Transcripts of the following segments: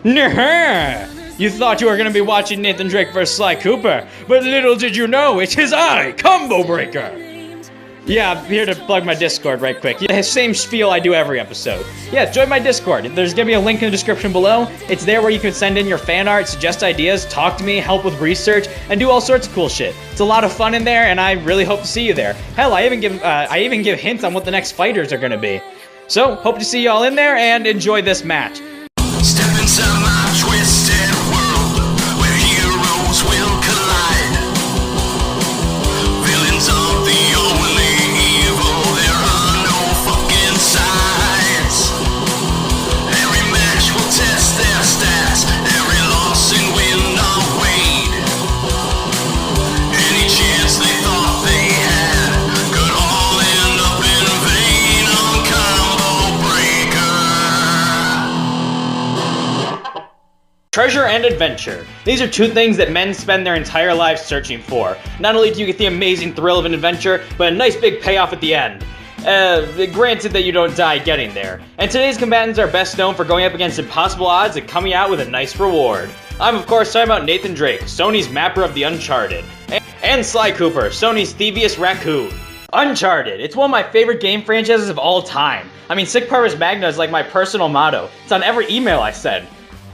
Nah! You thought you were gonna be watching Nathan Drake vs. Sly Cooper, but little did you know, it is I, Combo Breaker! Yeah, I'm here to plug my Discord right quick. The same spiel I do every episode. Yeah, join my Discord. There's gonna be a link in the description below. It's there where you can send in your fan art, suggest ideas, talk to me, help with research, and do all sorts of cool shit. It's a lot of fun in there, and I really hope to see you there. Hell, I even give hints on what the next fighters are gonna be. So, hope to see y'all in there, and enjoy this match. Step inside my twisted world, where heroes will collide. Villains are the only evil, there are no fucking sides. Every match will test their stats, every loss and win are weighed. Any chance they thought they had could all end up in vain on Combo Breaker. Treasure and adventure. These are two things that men spend their entire lives searching for. Not only do you get the amazing thrill of an adventure, but a nice big payoff at the end. Granted that you don't die getting there. And today's combatants are best known for going up against impossible odds and coming out with a nice reward. I'm of course talking about Nathan Drake, Sony's mapper of the Uncharted, and Sly Cooper, Sony's thieviest raccoon. Uncharted. It's one of my favorite game franchises of all time. I mean, Sic Parvis Magna is like my personal motto. It's on every email I send.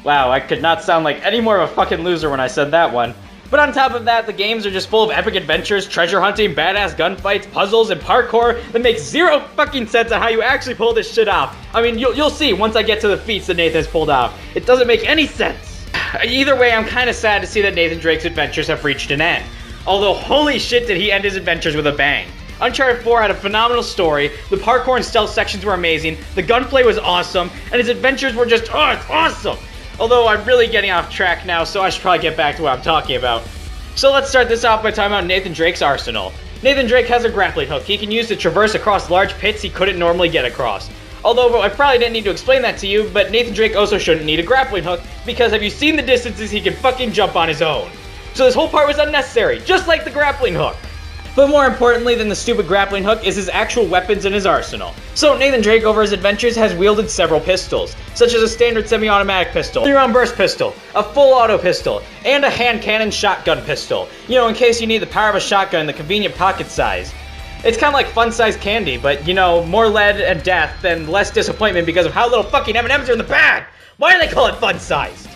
Wow, I could not sound like any more of a fucking loser when I said that one. But on top of that, the games are just full of epic adventures, treasure hunting, badass gunfights, puzzles, and parkour that makes zero fucking sense on how you actually pull this shit off. I mean, you'll see once I get to the feats that Nathan's pulled off. It doesn't make any sense. Either way, I'm kinda sad to see that Nathan Drake's adventures have reached an end. Although, holy shit did he end his adventures with a bang. Uncharted 4 had a phenomenal story, the parkour and stealth sections were amazing, the gunplay was awesome, and his adventures were just, oh, it's awesome! Although I'm really getting off track now, so I should probably get back to what I'm talking about. So let's start this off by talking about Nathan Drake's arsenal. Nathan Drake has a grappling hook he can use to traverse across large pits he couldn't normally get across. Although I probably didn't need to explain that to you, but Nathan Drake also shouldn't need a grappling hook, because have you seen the distances he can fucking jump on his own? So this whole part was unnecessary, just like the grappling hook. But more importantly than the stupid grappling hook is his actual weapons in his arsenal. So Nathan Drake over his adventures has wielded several pistols, such as a standard semi-automatic pistol, 3-round burst pistol, a full auto pistol, and a hand cannon shotgun pistol. You know, in case you need the power of a shotgun in the convenient pocket size. It's kind of like fun-sized candy, but you know, more lead and death and less disappointment because of how little fucking M&Ms are in the bag! Why do they call it fun-sized?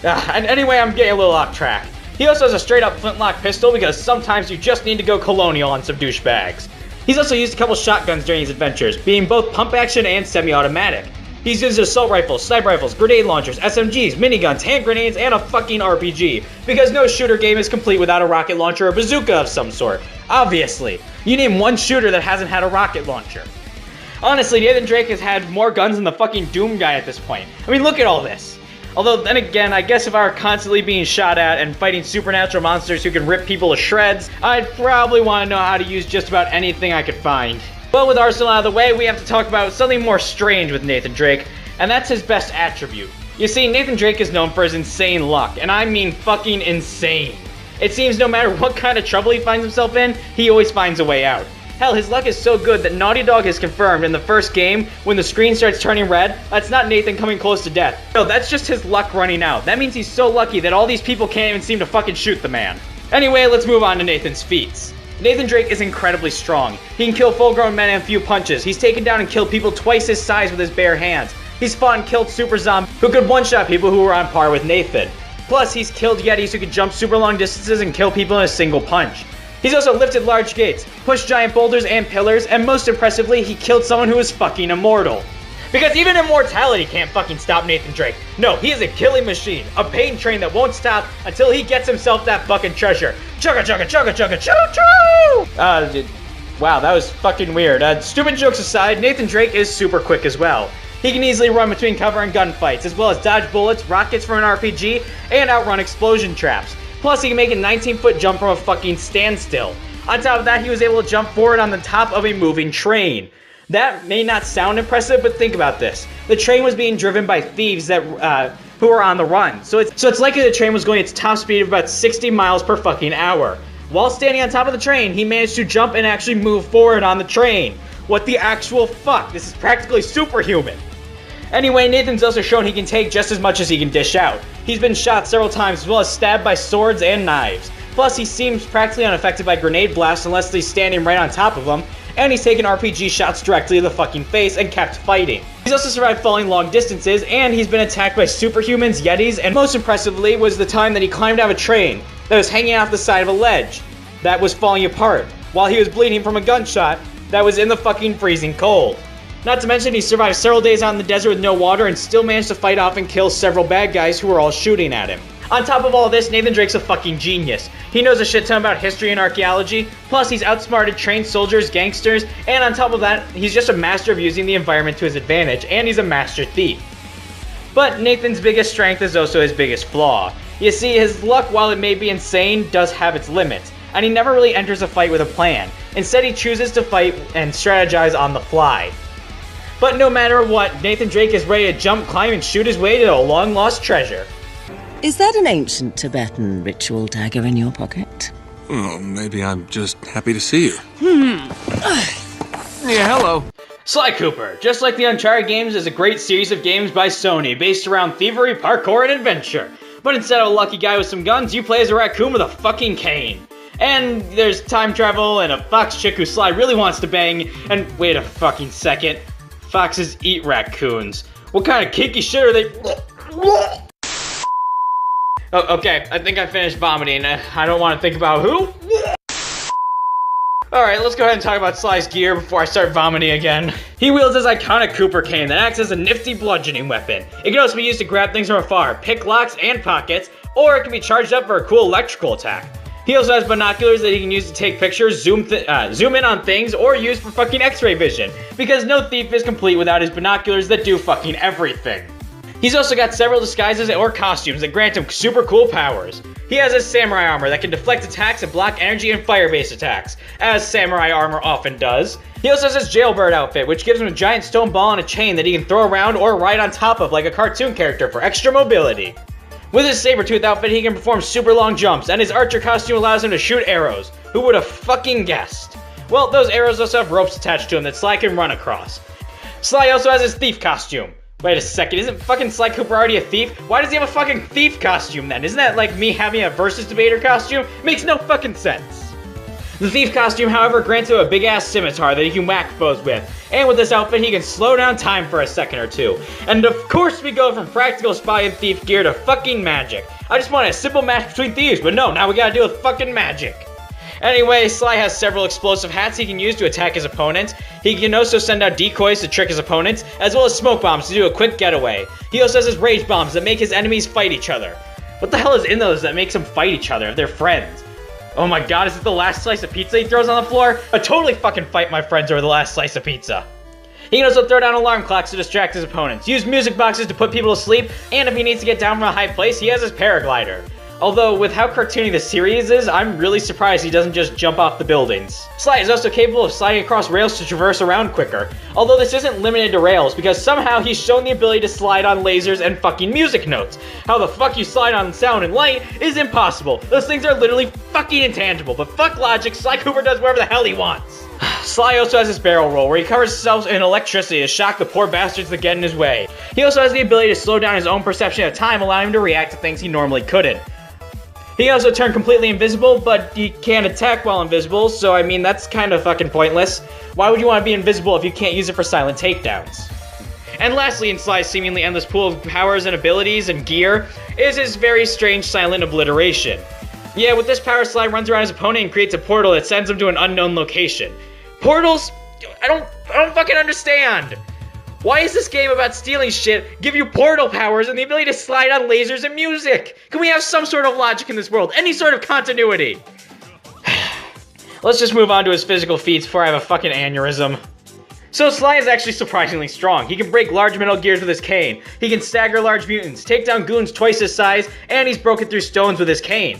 And anyway, I'm getting a little off track. He also has a straight-up flintlock pistol because sometimes you just need to go colonial on some douchebags. He's also used a couple shotguns during his adventures, being both pump action and semi-automatic. He's used assault rifles, sniper rifles, grenade launchers, SMGs, miniguns, hand grenades, and a fucking RPG, because no shooter game is complete without a rocket launcher or bazooka of some sort. Obviously. You name one shooter that hasn't had a rocket launcher. Honestly, Nathan Drake has had more guns than the fucking Doom guy at this point. I mean, look at all this. Although, then again, I guess if I were constantly being shot at and fighting supernatural monsters who can rip people to shreds, I'd probably want to know how to use just about anything I could find. But with Arsenal out of the way, we have to talk about something more strange with Nathan Drake, and that's his best attribute. You see, Nathan Drake is known for his insane luck, and I mean fucking insane. It seems no matter what kind of trouble he finds himself in, he always finds a way out. Hell, his luck is so good that Naughty Dog has confirmed in the first game, when the screen starts turning red, that's not Nathan coming close to death. No, that's just his luck running out. That means he's so lucky that all these people can't even seem to fucking shoot the man. Anyway, let's move on to Nathan's feats. Nathan Drake is incredibly strong. He can kill full-grown men in a few punches. He's taken down and killed people twice his size with his bare hands. He's fought and killed super zombies who could one-shot people who were on par with Nathan. Plus, he's killed yetis who could jump super long distances and kill people in a single punch. He's also lifted large gates, pushed giant boulders and pillars, and most impressively, he killed someone who was fucking immortal. Because even immortality can't fucking stop Nathan Drake. No, he is a killing machine, a pain train that won't stop until he gets himself that fucking treasure. Chugga chugga chugga chugga choo choo! Wow, that was fucking weird. Stupid jokes aside, Nathan Drake is super quick as well. He can easily run between cover and gunfights, as well as dodge bullets, rockets from an RPG, and outrun explosion traps. Plus, he can make a 19-foot jump from a fucking standstill. On top of that, he was able to jump forward on the top of a moving train. That may not sound impressive, but think about this. The train was being driven by thieves that who were on the run. So it's likely the train was going its top speed of about 60 miles per fucking hour. While standing on top of the train, he managed to jump and actually move forward on the train. What the actual fuck? This is practically superhuman. Anyway, Nathan's also shown he can take just as much as he can dish out. He's been shot several times as well as stabbed by swords and knives. Plus, he seems practically unaffected by grenade blasts unless he's standing right on top of them, and he's taken RPG shots directly to the fucking face and kept fighting. He's also survived falling long distances, and he's been attacked by superhumans, yetis, and most impressively was the time that he climbed out of a train that was hanging off the side of a ledge that was falling apart while he was bleeding from a gunshot that was in the fucking freezing cold. Not to mention, he survived several days out in the desert with no water and still managed to fight off and kill several bad guys who were all shooting at him. On top of all this, Nathan Drake's a fucking genius. He knows a shit ton about history and archaeology, plus he's outsmarted trained soldiers, gangsters, and on top of that, he's just a master of using the environment to his advantage, and he's a master thief. But Nathan's biggest strength is also his biggest flaw. You see, his luck, while it may be insane, does have its limits, and he never really enters a fight with a plan. Instead, he chooses to fight and strategize on the fly. But no matter what, Nathan Drake is ready to jump, climb, and shoot his way to a long-lost treasure. Is that an ancient Tibetan ritual dagger in your pocket? Oh, maybe I'm just happy to see you. Yeah, hello. Sly Cooper, just like the Uncharted games, is a great series of games by Sony based around thievery, parkour, and adventure. But instead of a lucky guy with some guns, you play as a raccoon with a fucking cane. And there's time travel and a fox chick who Sly really wants to bang, and wait a fucking second. Foxes eat raccoons. What kind of kinky shit are they? Oh, okay, I think I finished vomiting. I don't want to think about who. Alright, let's go ahead and talk about Sly's gear before I start vomiting again. He wields his iconic Cooper cane that acts as a nifty bludgeoning weapon. It can also be used to grab things from afar, pick locks and pockets, or it can be charged up for a cool electrical attack. He also has binoculars that he can use to take pictures, zoom in on things, or use for fucking x-ray vision, because no thief is complete without his binoculars that do fucking everything. He's also got several disguises or costumes that grant him super cool powers. He has his samurai armor that can deflect attacks and block energy and fire-based attacks, as samurai armor often does. He also has his jailbird outfit, which gives him a giant stone ball and a chain that he can throw around or ride on top of like a cartoon character for extra mobility. With his saber-tooth outfit, he can perform super long jumps, and his archer costume allows him to shoot arrows. Who would have fucking guessed? Well, those arrows also have ropes attached to them that Sly can run across. Sly also has his thief costume. Wait a second, isn't fucking Sly Cooper already a thief? Why does he have a fucking thief costume then? Isn't that like me having a versus debater costume? Makes no fucking sense. The thief costume, however, grants him a big-ass scimitar that he can whack foes with. And with this outfit, he can slow down time for a second or two. And of course we go from practical spy and thief gear to fucking magic. I just wanted a simple match between thieves, but no, now we gotta deal with fucking magic. Anyway, Sly has several explosive hats he can use to attack his opponents. He can also send out decoys to trick his opponents, as well as smoke bombs to do a quick getaway. He also has his rage bombs that make his enemies fight each other. What the hell is in those that makes them fight each other if they're friends? Oh my god, is it the last slice of pizza he throws on the floor? I totally fucking fight my friends over the last slice of pizza. He can also throw down alarm clocks to distract his opponents, use music boxes to put people to sleep, and if he needs to get down from a high place, he has his paraglider. Although, with how cartoony the series is, I'm really surprised he doesn't just jump off the buildings. Sly is also capable of sliding across rails to traverse around quicker, although this isn't limited to rails, because somehow he's shown the ability to slide on lasers and fucking music notes. How the fuck you slide on sound and light is impossible. Those things are literally fucking intangible, but fuck logic, Sly Cooper does whatever the hell he wants. Sly also has his barrel roll, where he covers himself in electricity to shock the poor bastards that get in his way. He also has the ability to slow down his own perception of time, allowing him to react to things he normally couldn't. He can also turn completely invisible, but he can't attack while invisible, so I mean, that's kind of fucking pointless. Why would you want to be invisible if you can't use it for silent takedowns? And lastly, in Sly's seemingly endless pool of powers and abilities and gear, is his very strange silent obliteration. Yeah, with this power, Sly runs around his opponent and creates a portal that sends him to an unknown location. Portals? I don't fucking understand! Why is this game about stealing shit give you portal powers and the ability to slide on lasers and music? Can we have some sort of logic in this world? Any sort of continuity? Let's just move on to his physical feats before I have a fucking aneurysm. So Sly is actually surprisingly strong. He can break large metal gears with his cane. He can stagger large mutants, take down goons twice his size, and he's broken through stones with his cane.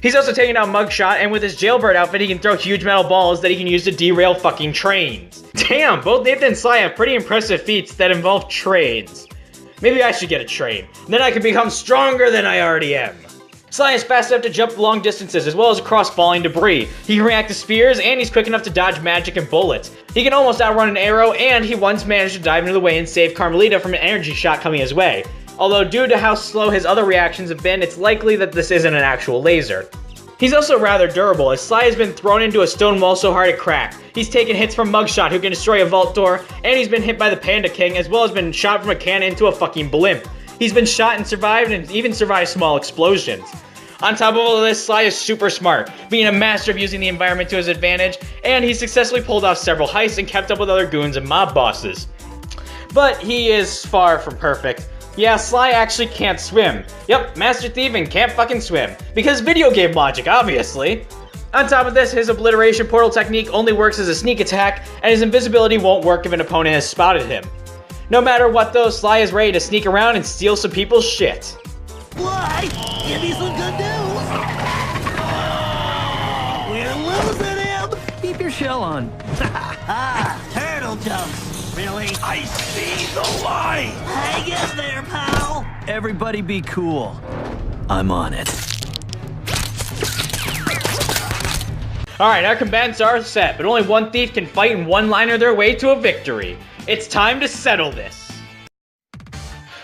He's also taken out Mugshot, and with his jailbird outfit, he can throw huge metal balls that he can use to derail fucking trains. Damn, both Nathan and Sly have pretty impressive feats that involve trains. Maybe I should get a train. Then I can become stronger than I already am. Sly is fast enough to jump long distances as well as across falling debris. He can react to spears and he's quick enough to dodge magic and bullets. He can almost outrun an arrow and he once managed to dive into the way and save Carmelita from an energy shot coming his way. Although due to how slow his other reactions have been, it's likely that this isn't an actual laser. He's also rather durable, as Sly has been thrown into a stone wall so hard it cracked. He's taken hits from Mugshot, who can destroy a vault door, and he's been hit by the Panda King, as well as been shot from a cannon into a fucking blimp. He's been shot and survived, and even survived small explosions. On top of all of this, Sly is super smart, being a master of using the environment to his advantage, and he successfully pulled off several heists and kept up with other goons and mob bosses. But he is far from perfect. Yeah, Sly actually can't swim. Yep, Master Thief and can't fucking swim. Because video game logic, obviously. On top of this, his obliteration portal technique only works as a sneak attack, and his invisibility won't work if an opponent has spotted him. No matter what though, Sly is ready to sneak around and steal some people's shit. Sly, give me some good news. We're losing him. Keep your shell on. Turtle jumps. Really? I see the light. Hang in there, pal. Everybody be cool. I'm on it. Alright, our combatants are set, but only one thief can fight and one-liner their way to a victory. It's time to settle this.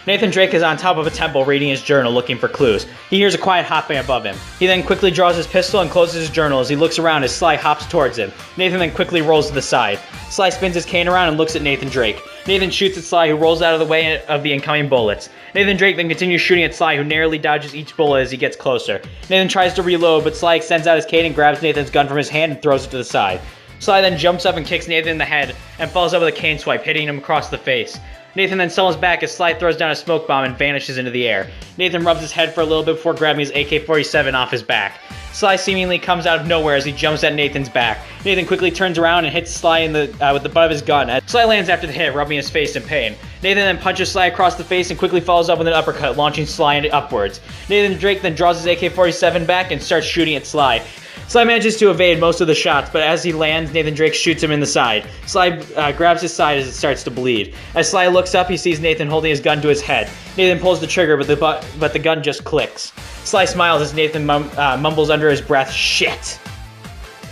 Nathan Drake is on top of a temple reading his journal looking for clues. He hears a quiet hopping above him. He then quickly draws his pistol and closes his journal as he looks around as Sly hops towards him. Nathan then quickly rolls to the side. Sly spins his cane around and looks at Nathan Drake. Nathan shoots at Sly, who rolls out of the way of the incoming bullets. Nathan Drake then continues shooting at Sly, who narrowly dodges each bullet as he gets closer. Nathan tries to reload, but Sly extends out his cane and grabs Nathan's gun from his hand and throws it to the side. Sly then jumps up and kicks Nathan in the head and falls over with a cane swipe, hitting him across the face. Nathan then stumbles back as Sly throws down a smoke bomb and vanishes into the air. Nathan rubs his head for a little bit before grabbing his AK-47 off his back. Sly seemingly comes out of nowhere as he jumps at Nathan's back. Nathan quickly turns around and hits Sly with the butt of his gun. Sly lands after the hit, rubbing his face in pain. Nathan then punches Sly across the face and quickly follows up with an uppercut, launching Sly upwards. Nathan Drake then draws his AK-47 back and starts shooting at Sly. Sly manages to evade most of the shots, but as he lands, Nathan Drake shoots him in the side. Sly grabs his side as it starts to bleed. As Sly looks up, he sees Nathan holding his gun to his head. Nathan pulls the trigger, but the gun just clicks. Sly smiles as Nathan mumbles under his breath, "Shit!"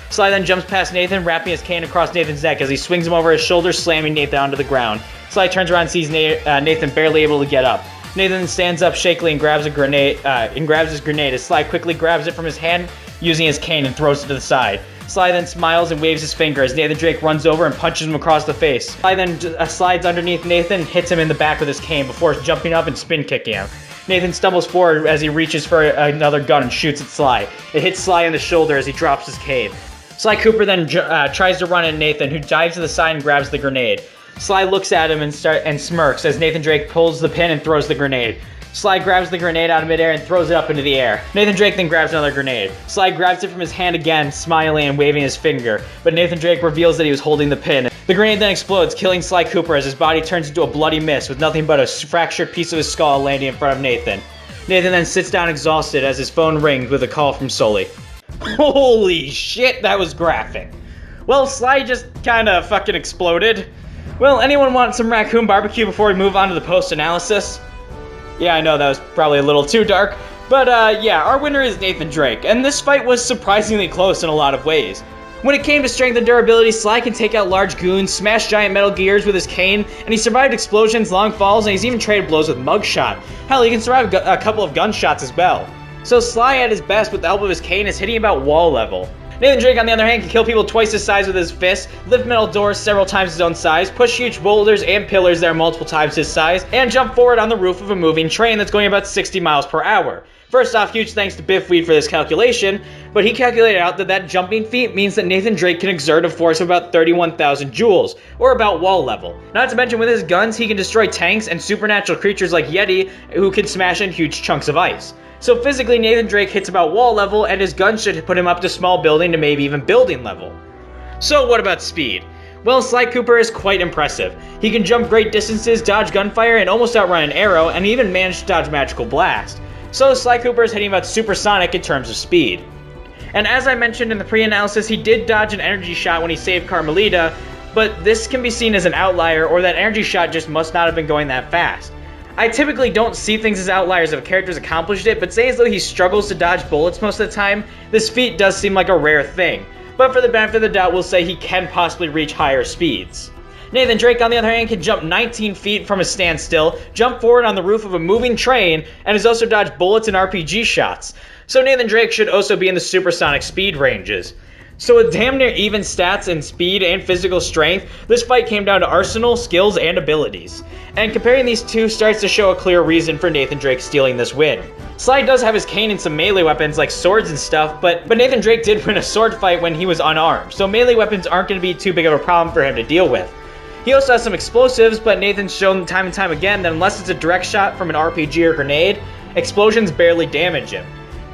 Sly then jumps past Nathan, wrapping his cane across Nathan's neck as he swings him over his shoulder, slamming Nathan onto the ground. Sly turns around and sees Nathan barely able to get up. Nathan stands up shakily and grabs his grenade as Sly quickly grabs it from his hand, using his cane and throws it to the side. Sly then smiles and waves his finger as Nathan Drake runs over and punches him across the face. Sly then slides underneath Nathan and hits him in the back with his cane before jumping up and spin kicking him. Nathan stumbles forward as he reaches for another gun and shoots at Sly. It hits Sly in the shoulder as he drops his cane. Sly Cooper then tries to run at Nathan, who dives to the side and grabs the grenade. Sly looks at him and smirks as Nathan Drake pulls the pin and throws the grenade. Sly grabs the grenade out of midair and throws it up into the air. Nathan Drake then grabs another grenade. Sly grabs it from his hand again, smiling and waving his finger, but Nathan Drake reveals that he was holding the pin. The grenade then explodes, killing Sly Cooper as his body turns into a bloody mess with nothing but a fractured piece of his skull landing in front of Nathan. Nathan then sits down exhausted as his phone rings with a call from Sully. Holy shit, that was graphic. Well, Sly just kinda fucking exploded. Well, anyone want some raccoon barbecue before we move on to the post-analysis? Yeah, I know that was probably a little too dark, but yeah, our winner is Nathan Drake, and this fight was surprisingly close in a lot of ways. When it came to strength and durability, Sly can take out large goons, smash giant metal gears with his cane, and he survived explosions, long falls, and he's even traded blows with Mugshot. Hell, he can survive a couple of gunshots as well. So Sly at his best with the help of his cane is hitting about wall level. Nathan Drake, on the other hand, can kill people twice his size with his fists, lift metal doors several times his own size, push huge boulders and pillars that are multiple times his size, and jump forward on the roof of a moving train that's going about 60 miles per hour. First off, huge thanks to Biff Weed for this calculation, but he calculated out that jumping feat means that Nathan Drake can exert a force of about 31,000 joules, or about wall level. Not to mention with his guns, he can destroy tanks and supernatural creatures like Yeti, who can smash in huge chunks of ice. So physically, Nathan Drake hits about wall level, and his gun should put him up to small building to maybe even building level. So what about speed? Well, Sly Cooper is quite impressive. He can jump great distances, dodge gunfire, and almost outrun an arrow, and even manage to dodge magical blast. So Sly Cooper is hitting about supersonic in terms of speed. And as I mentioned in the pre-analysis, he did dodge an energy shot when he saved Carmelita, but this can be seen as an outlier, or that energy shot just must not have been going that fast. I typically don't see things as outliers if a character's accomplished it, but saying as though he struggles to dodge bullets most of the time, this feat does seem like a rare thing. But for the benefit of the doubt, we'll say he can possibly reach higher speeds. Nathan Drake, on the other hand, can jump 19 feet from a standstill, jump forward on the roof of a moving train, and has also dodged bullets and RPG shots. So Nathan Drake should also be in the supersonic speed ranges. So with damn near even stats in speed and physical strength, this fight came down to arsenal, skills, and abilities. And comparing these two starts to show a clear reason for Nathan Drake stealing this win. Sly does have his cane and some melee weapons like swords and stuff, but Nathan Drake did win a sword fight when he was unarmed, so melee weapons aren't going to be too big of a problem for him to deal with. He also has some explosives, but Nathan's shown time and time again that unless it's a direct shot from an RPG or grenade, explosions barely damage him.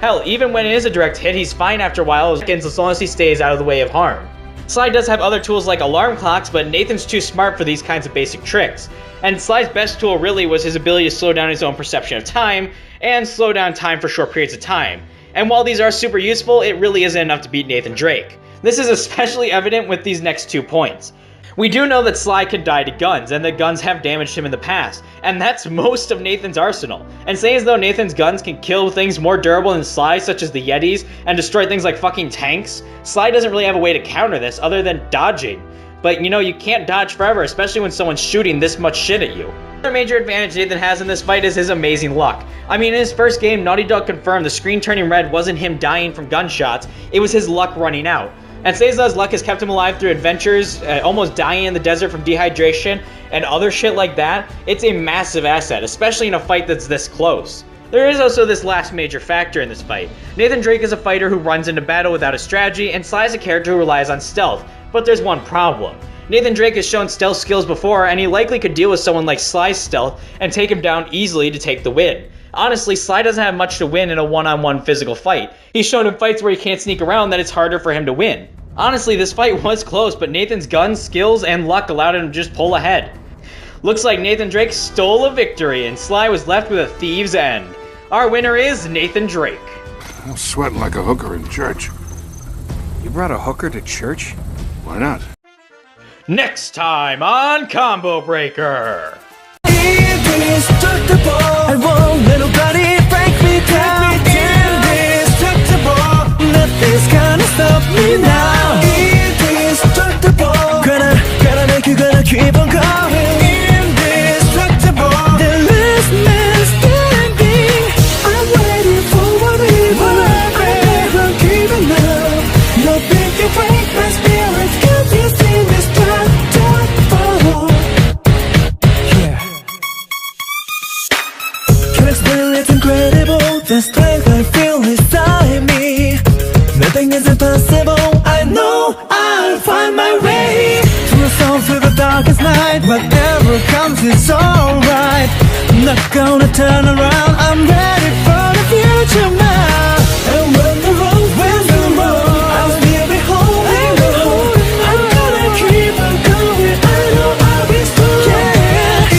Hell, even when it is a direct hit, he's fine after a while as long as he stays out of the way of harm. Sly does have other tools like alarm clocks, but Nathan's too smart for these kinds of basic tricks. And Sly's best tool really was his ability to slow down his own perception of time, and slow down time for short periods of time. And while these are super useful, it really isn't enough to beat Nathan Drake. This is especially evident with these next 2 points. We do know that Sly can die to guns, and that guns have damaged him in the past, and that's most of Nathan's arsenal. And saying as though Nathan's guns can kill things more durable than Sly's, such as the Yetis, and destroy things like fucking tanks, Sly doesn't really have a way to counter this other than dodging. But you know, you can't dodge forever, especially when someone's shooting this much shit at you. Another major advantage Nathan has in this fight is his amazing luck. I mean, in his first game, Naughty Dog confirmed the screen turning red wasn't him dying from gunshots, it was his luck running out. And saying as though his luck has kept him alive through adventures, almost dying in the desert from dehydration, and other shit like that, it's a massive asset, especially in a fight that's this close. There is also this last major factor in this fight. Nathan Drake is a fighter who runs into battle without a strategy, and Sly is a character who relies on stealth. But there's one problem. Nathan Drake has shown stealth skills before, and he likely could deal with someone like Sly's stealth and take him down easily to take the win. Honestly, Sly doesn't have much to win in a one-on-one physical fight. He's shown in fights where he can't sneak around that it's harder for him to win. Honestly, this fight was close, but Nathan's guns, skills, and luck allowed him to just pull ahead. Looks like Nathan Drake stole a victory, and Sly was left with a thieves' end. Our winner is Nathan Drake. I'm sweating like a hooker in church. You brought a hooker to church? Why not? Next time on Combo Breaker. Indestructible. I won't let nobody break me down. Indestructible. Nothing's gonna stop me now. Indestructible. Gonna make you gonna keep on going. Indestructible. The last man standing. I'm waiting for what it will be. I'm never giving up. Nothing can break my spirit. 'Cause it's indestructible. Yeah. Can't explain, it's incredible. The strength I feel inside me. Nothing is impossible. I know I'll find my way through the soul, through the darkest night. Whatever comes, it's alright. I'm not gonna turn around. I'm ready for the future now. And when the road wins the road, I'll still be holding. I'm gonna keep on going. I know I'll be strong. Yeah,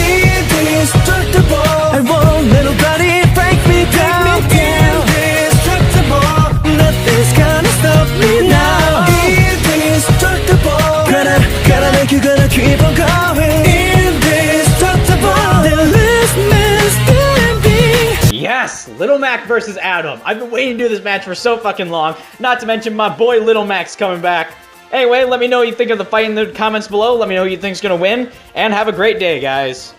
indestructible. I won't let nobody break me down. Indestructible. Nothing's gonna stop me now. Indestructible. Gonna make you gonna keep on going. Indestructible. The last man standing. Yes, Little Mac versus Adam. I've been waiting to do this match for so fucking long. Not to mention my boy Little Mac's coming back. Anyway, let me know what you think of the fight in the comments below. Let me know who you think's gonna win. And have a great day, guys.